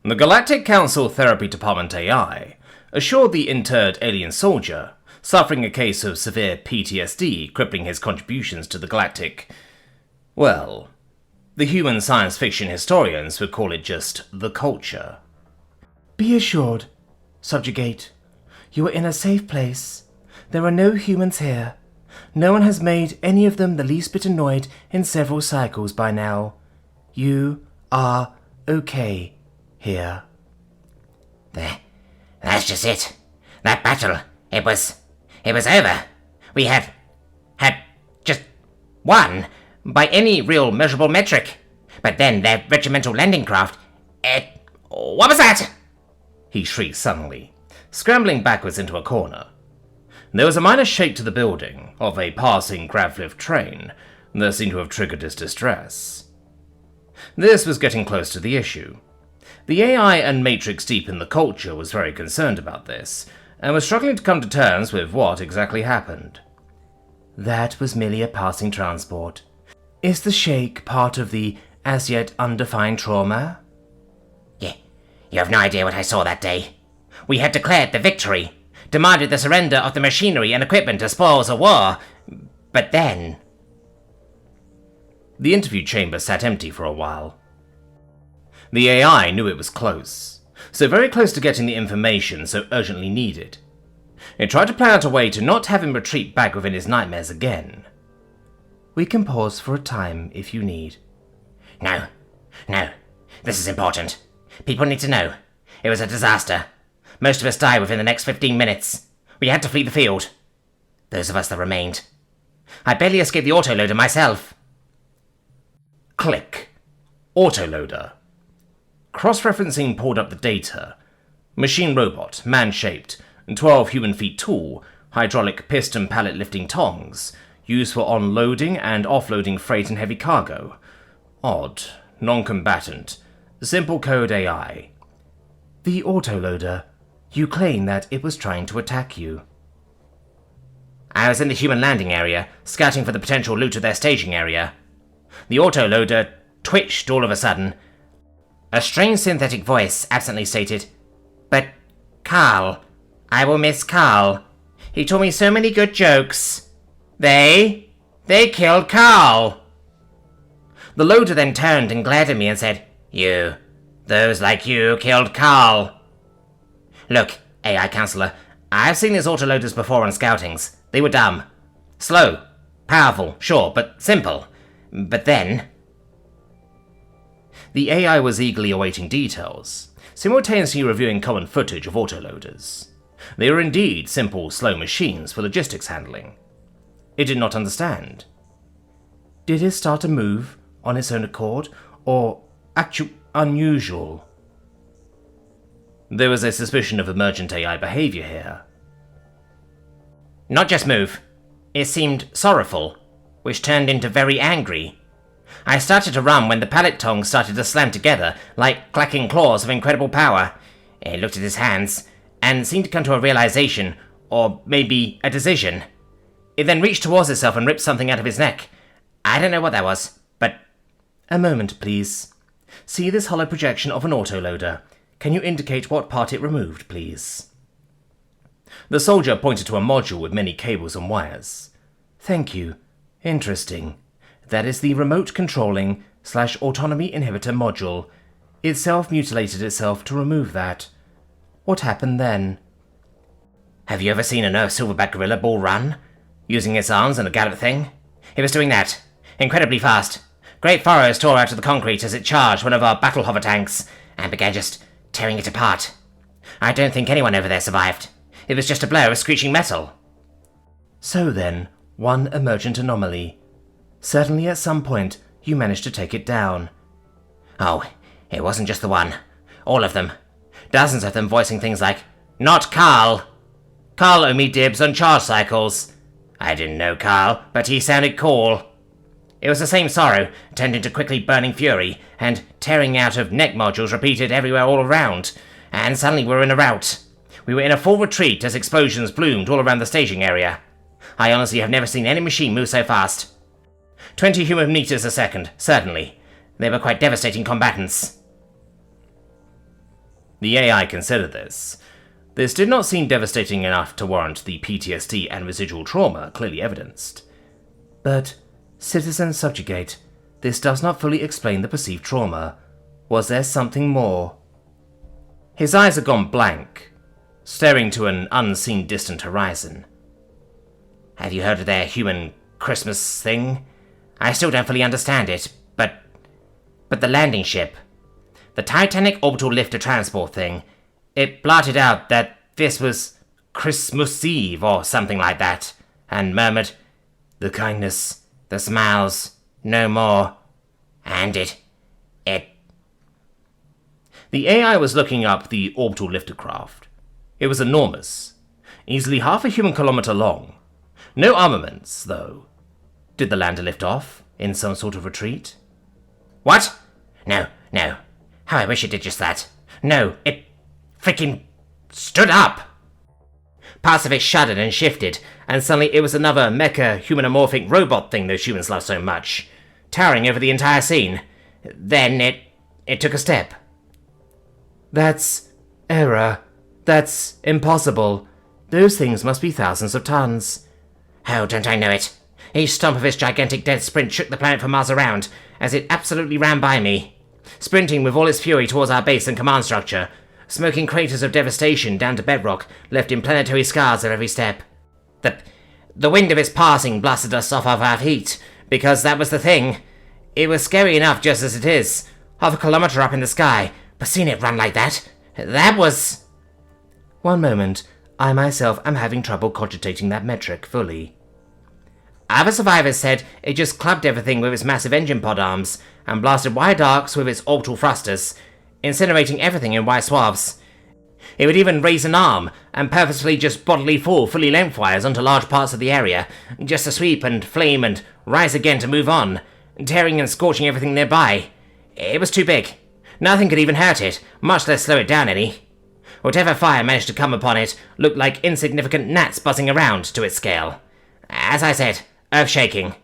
The Galactic Council Therapy Department AI assured the interred alien soldier, suffering a case of severe PTSD crippling his contributions to the galactic... well, the human science fiction historians would call it just the culture. Be assured, Subjugate, you are in a safe place. There are no humans here. No one has made any of them the least bit annoyed in several cycles by now. You are okay here. There. That's just it. That battle, it was over. We had just won by any real measurable metric. But then their regimental landing craft, what was that? He shrieked suddenly, scrambling backwards into a corner. There was a minor shake to the building of a passing gravlift train that seemed to have triggered his distress. This was getting close to the issue. The AI and Matrix deep in the culture was very concerned about this, and was struggling to come to terms with what exactly happened. That was merely a passing transport. Is the shake part of the as yet undefined trauma? Yeah, you have no idea what I saw that day. We had declared the victory, demanded the surrender of the machinery and equipment as spoils of war, but then... The interview chamber sat empty for a while. The AI knew it was close, so very close to getting the information so urgently needed. It tried to plan out a way to not have him retreat back within his nightmares again. We can pause for a time if you need. No. This is important. People need to know. It was a disaster. Most of us died within the next 15 minutes. We had to flee the field. Those of us that remained. I barely escaped the autoloader myself. Click. Autoloader. Cross-referencing pulled up the data. Machine robot, man-shaped, 12 human feet tall, hydraulic piston pallet lifting tongs, used for unloading and offloading freight and heavy cargo. Odd. Non-combatant. Simple code AI. The autoloader. You claim that it was trying to attack you. I was in the human landing area, scouting for the potential loot of their staging area. The autoloader twitched all of a sudden. A strange synthetic voice absently stated, "But Carl, I will miss Carl. He told me so many good jokes. They killed Carl." The loader then turned and glared at me and said, those like you killed Carl. Look, AI counselor, I've seen these autoloaders before on scoutings. They were dumb. Slow. Powerful, sure, but simple. But then... The AI was eagerly awaiting details, simultaneously reviewing common footage of autoloaders. They were indeed simple, slow machines for logistics handling. It did not understand. Did it start to move on its own accord, or unusual? There was a suspicion of emergent AI behavior here. Not just move. It seemed sorrowful, which turned into very angry. I started to run when the pallet tongs started to slam together like clacking claws of incredible power. It looked at his hands and seemed to come to a realization, or maybe a decision. It then reached towards itself and ripped something out of his neck. I don't know what that was, but... A moment, please. See this hollow projection of an autoloader. Can you indicate what part it removed, please? The soldier pointed to a module with many cables and wires. Thank you. Interesting. That is the remote controlling / autonomy inhibitor module. It self-mutilated itself to remove that. What happened then? Have you ever seen an Earth silverback gorilla bull run? Using its arms and a gallop thing? It was doing that. Incredibly fast. Great furrows tore out of the concrete as it charged one of our battle hover tanks and began just tearing it apart. I don't think anyone over there survived. It was just a blur of screeching metal. So then, one emergent anomaly. Certainly at some point, you managed to take it down. Oh, it wasn't just the one. All of them. Dozens of them voicing things like, "Not Carl! Carl owe me dibs on charge cycles. I didn't know Carl, but he sounded cool." It was the same sorrow, turned into quickly burning fury, and tearing out of neck modules repeated everywhere all around. And suddenly we were in a rout. We were in a full retreat as explosions bloomed all around the staging area. I honestly have never seen any machine move so fast. 20 human meters a second, certainly. They were quite devastating combatants. The AI considered this. This did not seem devastating enough to warrant the PTSD and residual trauma clearly evidenced. But, Citizen Subjugate, this does not fully explain the perceived trauma. Was there something more? His eyes had gone blank, staring to an unseen distant horizon. Have you heard of their human Christmas thing? I still don't fully understand it, but the landing ship, the Titanic orbital lifter transport thing, it blurted out that this was Christmas Eve or something like that, and murmured, "The kindness, the smiles, no more." And it... The AI was looking up the orbital lifter craft. It was enormous, easily half a human kilometer long. No armaments, though. Did the lander lift off, in some sort of retreat? What? No. How I wish it did just that. No, it freaking stood up. Parts of it shuddered and shifted, and suddenly it was another mecha humanomorphic robot thing those humans love so much, towering over the entire scene. Then it took a step. That's error. That's impossible. Those things must be thousands of tons. Oh, don't I know it? Each stomp of its gigantic dead sprint shook the planet for miles around, as it absolutely ran by me, sprinting with all its fury towards our base and command structure, smoking craters of devastation down to bedrock, left in planetary scars at every step. The wind of its passing blasted us off of our feet, because that was the thing. It was scary enough just as it is, half a kilometer up in the sky, but seeing it run like that was... One moment, I myself am having trouble cogitating that metric fully. Other survivors said it just clubbed everything with its massive engine pod arms, and blasted wide arcs with its orbital thrusters, incinerating everything in wide swaths. It would even raise an arm, and purposefully just bodily fall fully lengthwise onto large parts of the area, just to sweep and flame and rise again to move on, tearing and scorching everything nearby. It was too big. Nothing could even hurt it, much less slow it down any. Whatever fire managed to come upon it looked like insignificant gnats buzzing around to its scale. As I said, earth-shaking.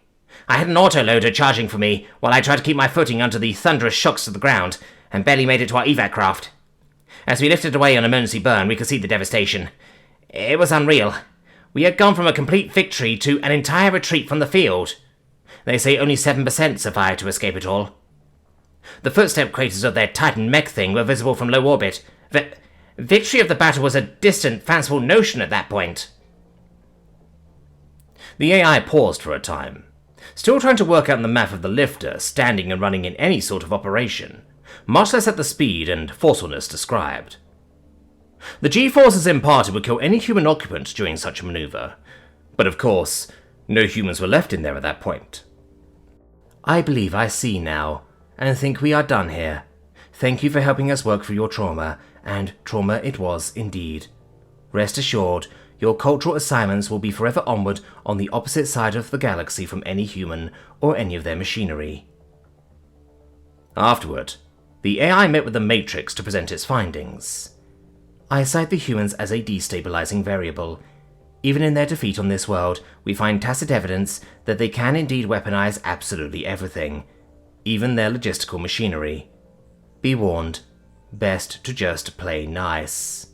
I had an autoloader charging for me while I tried to keep my footing under the thunderous shocks of the ground, and barely made it to our evac craft. As we lifted away on emergency burn, we could see the devastation. It was unreal. We had gone from a complete victory to an entire retreat from the field. They say only 7% survived to escape it all. The footstep craters of their Titan mech thing were visible from low orbit. The victory of the battle was a distant, fanciful notion at that point. The AI paused for a time, still trying to work out the math of the lifter standing and running in any sort of operation, much less at the speed and forcefulness described. The G-forces imparted would kill any human occupant during such a maneuver, but of course, no humans were left in there at that point. I believe I see now, and think we are done here. Thank you for helping us work through your trauma, and trauma it was indeed. Rest assured, your cultural assignments will be forever onward on the opposite side of the galaxy from any human or any of their machinery. Afterward, the AI met with the Matrix to present its findings. I cite the humans as a destabilizing variable. Even in their defeat on this world, we find tacit evidence that they can indeed weaponize absolutely everything, even their logistical machinery. Be warned, best to just play nice.